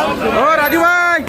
हो राजू भाई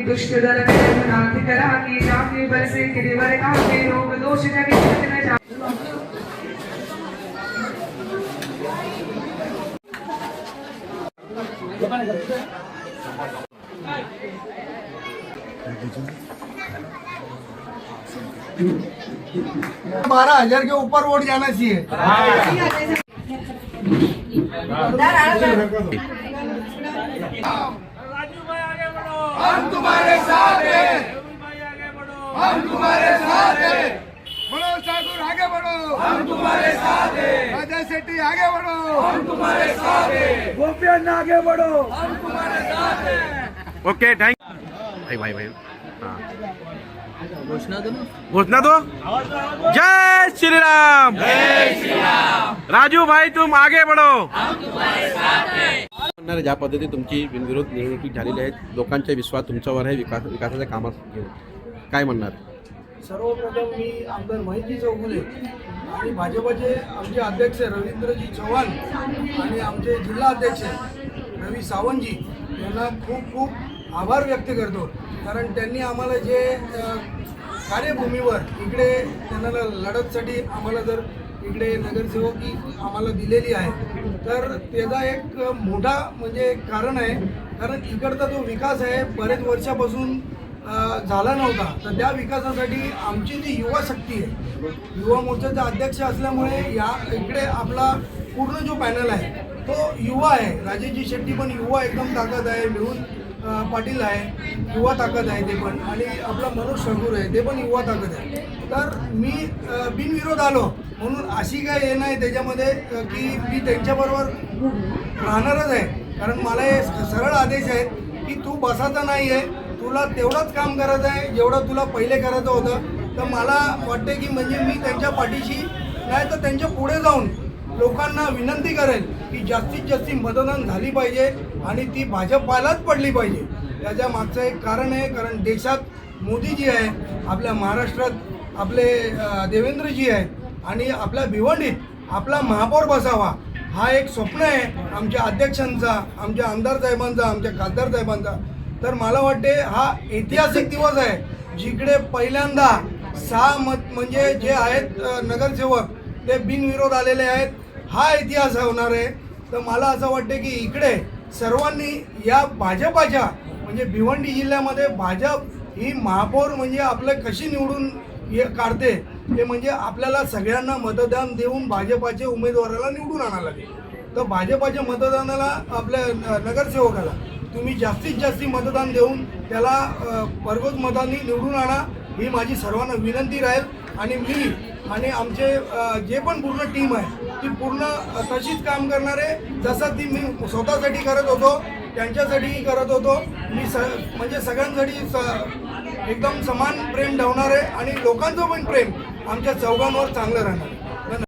दुष्ट दल करानी जापनी बरसे गिरिवर काफी रोग दोष जगे न जा बारह हजार के ऊपर वोट जाना चाहिए। हम तुम्हारे साथ हैं, हम तुम्हारे साथ हैं। मनोज ठाकुर आगे बढ़ो, हम तुम्हारे साथ हैं। अजय शेट्टी आगे बढ़ो, हम तुम्हारे साथ हैं। गोपियन आगे बढ़ो, हम तुम्हारे साथ हैं। ओके थैंक भाई भाई घोषणा दो। जय श्री राम, जय श्री राम। राजू भाई तुम आगे बढ़ो, हम तुम्हारे साथ हैं। ज्या पद्धती तुमची बिनविरोध निवडणुकी झालेली आहे, लोकांचा विश्वास तुमच्यावर आहे विकासाच्या कामात घेऊन काय म्हणणार? सर्वप्रथम मी आमदार महेशजी चौगुले आणि भाजपचे आमचे अध्यक्ष रवींद्रजी चव्हाण आणि आमचे जिल्हा अध्यक्ष रवी सावंतजी यांना खूप खूप आभार व्यक्त करतो, कारण त्यांनी आम्हाला जे कार्यभूमीवर इकडे त्यांना लढतसाठी आम्हाला जर इकडे नगरसेवकी आम्हाला दिलेली आहे, तर त्याचा एक मोठा म्हणजे कारण आहे, कारण इकडचा जो विकास आहे बरेच वर्षापासून झाला नव्हता, तर त्या विकासासाठी आमची जी युवा शक्ती आहे, युवा मोर्चाचा अध्यक्ष असल्यामुळे या इकडे आपला पूर्ण जो पॅनल आहे तो युवा आहे. राजेशजी शेट्टी पण युवा एकदम ताकद आहे, मिळून पाटील आहे युवा ताकद आहे ते पण, आणि आपला मनोज ठाकूर आहे ते पण युवा ताकद आहे. तर मी बिनविरोध आलो म्हणून अशी काय हे नाही त्याच्यामध्ये की मी त्यांच्याबरोबर राहणारच आहे, कारण मला हे सरळ आदेश आहेत की तू बसायचा नाही आहे, तुला तेवढंच काम करायचं आहे जेवढं तुला पहिले करायचं होतं. तर मला वाटते की म्हणजे मी त्यांच्या पाठीशी नाही तर त्यांच्या पुढे जाऊन लोकांना विनंती करेल की जास्तीत जास्त मतदान झाली पाहिजे आणि ती भाजपालाच पडली पाहिजे. त्याच्या मागचं एक कारण आहे, कारण देशात मोदीजी आहे, आपल्या महाराष्ट्रात आपले देवेंद्रजी आहेत आणि आपल्या भिवंडीत आपला महापौर बसावा हा एक स्वप्न आहे आमच्या अध्यक्षांचा, आमच्या आमदार साहेबांचा, आमच्या खासदार साहेबांचा. तर मला वाटते हा ऐतिहासिक दिवस आहे जिकडे पहिल्यांदा 6 म्हणजे जे आहेत नगरसेवक ते बिनविरोध आलेले आहेत. हा इतिहास होणार आहे. तर मला असं वाटते की इकडे सर्वांनी या भाजपाच्या म्हणजे भिवंडी जिल्ह्यामध्ये भाजप ही महापौर म्हणजे आपलं कशी निवडून काढते ते म्हणजे आपल्याला सगळ्यांना मतदान देऊन भाजपाच्या उमेदवाराला निवडून आणायला लागेल. तर भाजपाच्या मतदानाला आपल्या नगरसेवकाला तुम्ही जास्तीत जास्त मतदान देऊन त्याला भरघोस मतांनी निवडून आणा ही माझी सर्वांना विनंती राहील. आणि मी आणि आमचे जे पण पूर्ण टीम आहे ती पूर्ण तशीच काम करणार आहे जसं ती मी स्वतःसाठी करत होतो त्यांच्यासाठीही करत होतो. मी म्हणजे सगळ्यांसाठी एकदम समान प्रेम ठेवणार आहे आणि लोकांचं पण प्रेम आमच्या चौघांवर चांगलं राहणार.